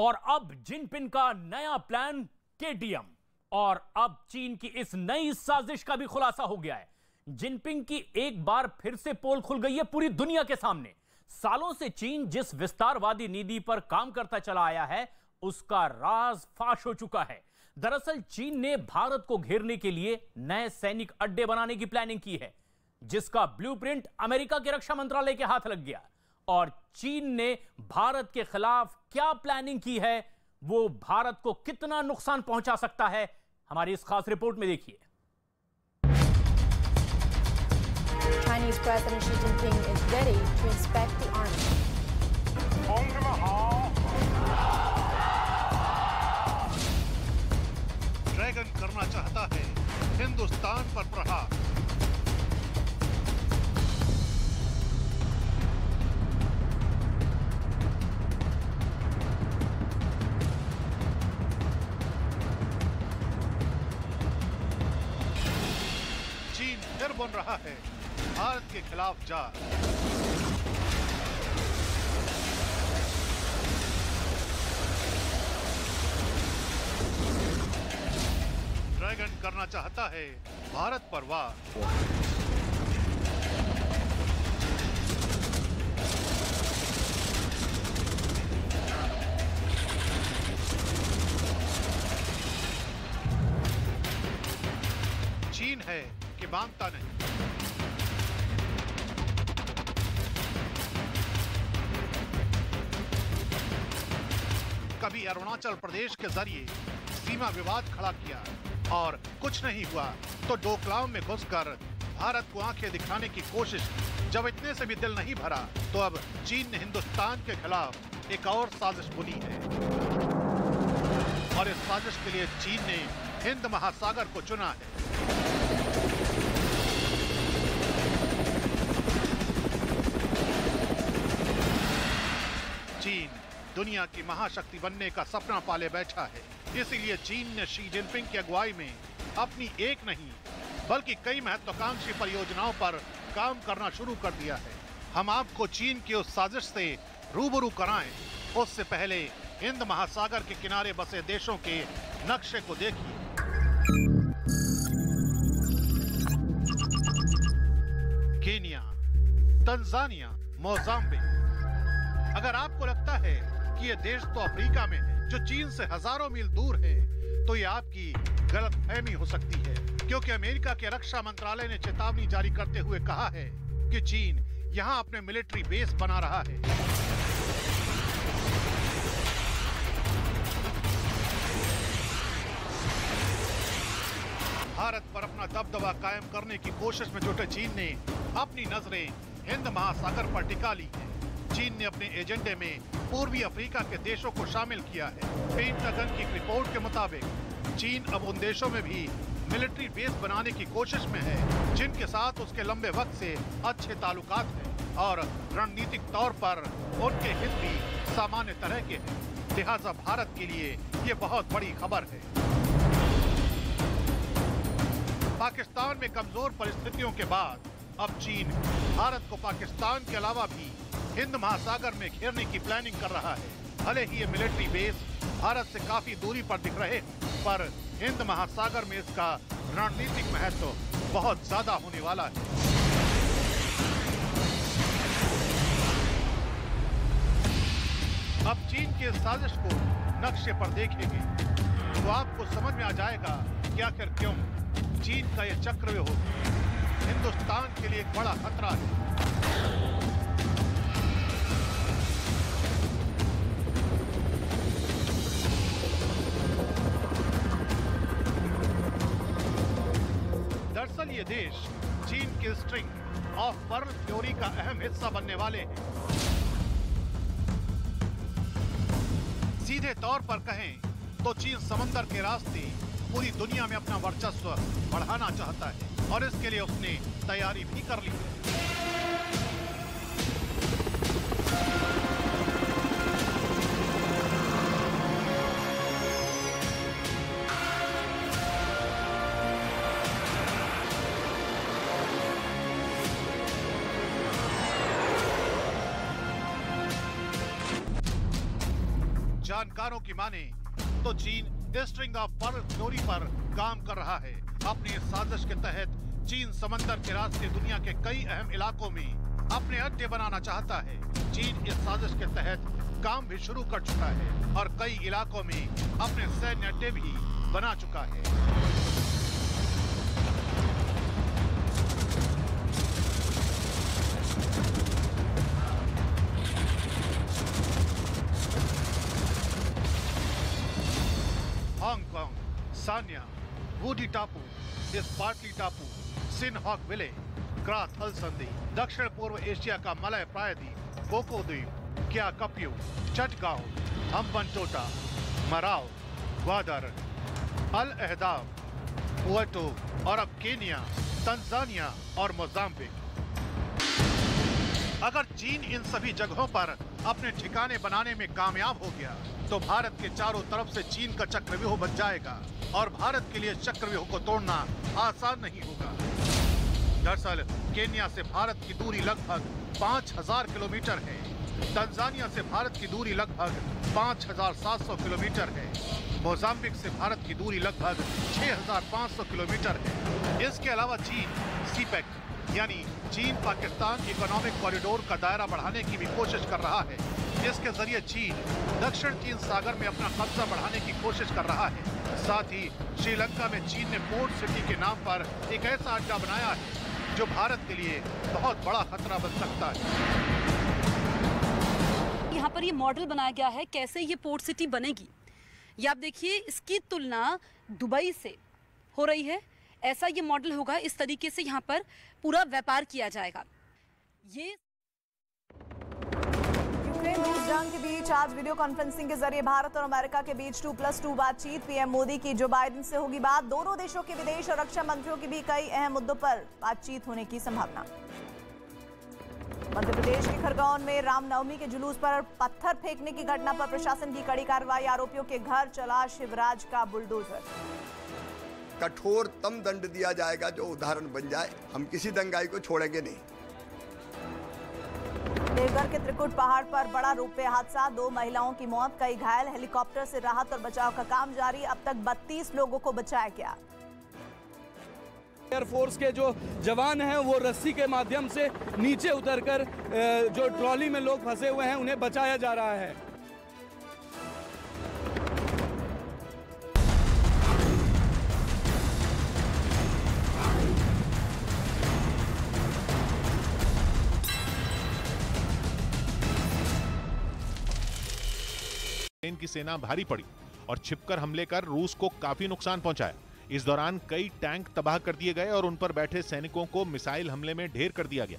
और अब जिनपिंग का नया प्लान केटीएम। और अब चीन की इस नई साजिश का भी खुलासा हो गया है। जिनपिंग की एक बार फिर से पोल खुल गई है पूरी दुनिया के सामने। सालों से चीन जिस विस्तारवादी नीति पर काम करता चला आया है, उसका राज फाश हो चुका है। दरअसल चीन ने भारत को घेरने के लिए नए सैनिक अड्डे बनाने की प्लानिंग की है, जिसका ब्लूप्रिंट अमेरिका के रक्षा मंत्रालय के हाथ लग गया। और चीन ने भारत के खिलाफ क्या प्लानिंग की है, वो भारत को कितना नुकसान पहुंचा सकता है, हमारी इस खास रिपोर्ट में देखिए। Chinese President Xi Jinping is ready to inspect the army. Dragon करना चाहता है हिंदुस्तान पर प्रहार। चीन फिर बन रहा है भारत के खिलाफ जार। ड्रैगन करना चाहता है भारत पर वार। चीन है कि मानता नहीं। कभी अरुणाचल प्रदेश के जरिए सीमा विवाद खड़ा किया और कुछ नहीं हुआ तो डोकलाम में घुसकर भारत को आंखें दिखाने की कोशिश की। जब इतने से भी दिल नहीं भरा तो अब चीन ने हिंदुस्तान के खिलाफ एक और साजिश बुनी है। और इस साजिश के लिए चीन ने हिंद महासागर को चुना है। चीन दुनिया की महाशक्ति बनने का सपना पाले बैठा है। इसीलिए चीन ने शी जिनपिंग की अगुवाई में अपनी एक नहीं बल्कि कई महत्वाकांक्षी परियोजनाओं पर काम करना शुरू कर दिया है। हम आपको चीन की उस साजिश से रूबरू कराएं, उससे पहले हिंद महासागर के किनारे बसे देशों के नक्शे को देखिए। Kenya, Tanzania, Mozambique. अगर आपको लगता है कि ये देश तो अफ्रीका में है, जो चीन से हजारों मील दूर है, तो ये आपकी गलतफहमी हो सकती है, क्योंकि अमेरिका के रक्षा मंत्रालय ने चेतावनी जारी करते हुए कहा है कि चीन यहां अपने मिलिट्री बेस बना रहा है। भारत पर अपना दबदबा कायम करने की कोशिश में जुटे चीन ने अपनी नजरें हिंद महासागर पर टिका ली है। चीन ने अपने एजेंडे में पूर्वी अफ्रीका के देशों को शामिल किया है। पेंटागन की रिपोर्ट के मुताबिक चीन अब उन देशों में भी मिलिट्री बेस बनाने की कोशिश में है जिनके साथ उसके लंबे वक्त से अच्छे ताल्लुकात हैं और रणनीतिक तौर पर उनके हित भी सामान्य तरह के हैं। लिहाजा भारत के लिए ये बहुत बड़ी खबर है। पाकिस्तान में कमजोर परिस्थितियों के बाद अब चीन भारत को पाकिस्तान के अलावा भी हिंद महासागर में घेरने की प्लानिंग कर रहा है। भले ही ये मिलिट्री बेस भारत से काफी दूरी पर दिख रहे, पर हिंद महासागर में इसका रणनीतिक महत्व बहुत ज्यादा होने वाला है। अब चीन की इस साजिश को नक्शे पर देखेंगे तो आपको समझ में आ जाएगा कि आखिर क्यों चीन का यह चक्रव्यूह हिंदुस्तान के लिए एक बड़ा खतरा है। दरअसल ये देश चीन के स्ट्रिंग ऑफ पर्ल थ्योरी का अहम हिस्सा बनने वाले हैं। सीधे तौर पर कहें तो चीन समंदर के रास्ते पूरी दुनिया में अपना वर्चस्व बढ़ाना चाहता है और इसके लिए उसने तैयारी भी कर ली है। जानकारों की माने तो चीन स्ट्रिंग ऑफ पर्ल थ्योरी पर काम कर रहा है। अपनी इस साजिश के तहत चीन समंदर के रास्ते दुनिया के कई अहम इलाकों में अपने अड्डे बनाना चाहता है। चीन इस साजिश के तहत काम भी शुरू कर चुका है और कई इलाकों में अपने सैन्य अड्डे भी बना चुका है। हांगकांग, सान्या, वुडी टापू, स्पार्टली टापू, सिनहॉक विलेज, क्राथ हल संधि, दक्षिण पूर्व एशिया का मलय प्रायद्वीप, कोको द्वीप, क्या कपियो, चटगांव, हम्बनटोटा, मराव, ग्वादर, अल अहदाब, पुएर्टो और अब केन्या, तंजानिया और मोजाम्बिक। अगर चीन इन सभी जगहों पर अपने ठिकाने बनाने में कामयाब हो गया तो भारत के चारों तरफ से चीन का चक्रव्यूह बन जाएगा और भारत के लिए चक्रव्यूह को तोड़ना आसान नहीं होगा। दरअसल केन्या से भारत की दूरी लगभग 5000 किलोमीटर है। तंजानिया से भारत की दूरी लगभग 5700 किलोमीटर है। मोजाम्बिक से भारत की दूरी लगभग 6500 किलोमीटर है। इसके अलावा चीन सीपेक यानी चीन पाकिस्तान इकोनॉमिक कॉरिडोर का दायरा बढ़ाने की भी कोशिश कर रहा है। इसके जरिए चीन दक्षिण चीन सागर में अपना कब्जा बढ़ाने की कोशिश कर रहा है। साथ ही श्रीलंका में चीन ने पोर्ट सिटी के नाम पर एक ऐसा अड्डा बनाया है जो भारत के लिए बहुत बड़ा खतरा बन सकता है। यहाँ पर ये मॉडल बनाया गया है कैसे ये पोर्ट सिटी बनेगी। ये आप देखिए, इसकी तुलना दुबई से हो रही है। ऐसा ये मॉडल होगा, इस तरीके से यहाँ पर पूरा व्यापार किया जाएगा। ये यूक्रेन रूस जंग के बीच आज वीडियो कॉन्फ्रेंसिंग के जरिए भारत और अमेरिका के बीच 2+2 बातचीत। पीएम मोदी की जो बाइडेन से होगी बात। दोनों देशों के विदेश और रक्षा मंत्रियों की भी कई अहम मुद्दों पर बातचीत होने की संभावना। मध्य प्रदेश के खरगोन में रामनवमी के जुलूस पर पत्थर फेंकने की घटना पर प्रशासन की कड़ी कार्रवाई। आरोपियों के घर चला शिवराज का बुलडोजर। कठोरतम दंड दिया जाएगा जो उदाहरण बन जाए। हम किसी दंगाई को छोड़ेंगे नहीं। देवघर के त्रिकुट पहाड़ पर बड़ा रोपवे हादसा, 2 महिलाओं की मौत, कई घायल। हेलीकॉप्टर से राहत और बचाव का काम जारी। अब तक 32 लोगों को बचाया गया। एयरफोर्स के जो जवान हैं वो रस्सी के माध्यम से नीचे उतरकर जो ट्रॉली में लोग फंसे हुए हैं उन्हें बचाया जा रहा है। यूक्रेन की सेना भारी पड़ी और छिपकर हमले कर रूस को काफी नुकसान पहुंचाया। इस दौरान कई टैंक तबाह कर दिए गए और उन पर बैठे सैनिकों को मिसाइल हमले में ढेर कर दिया गया।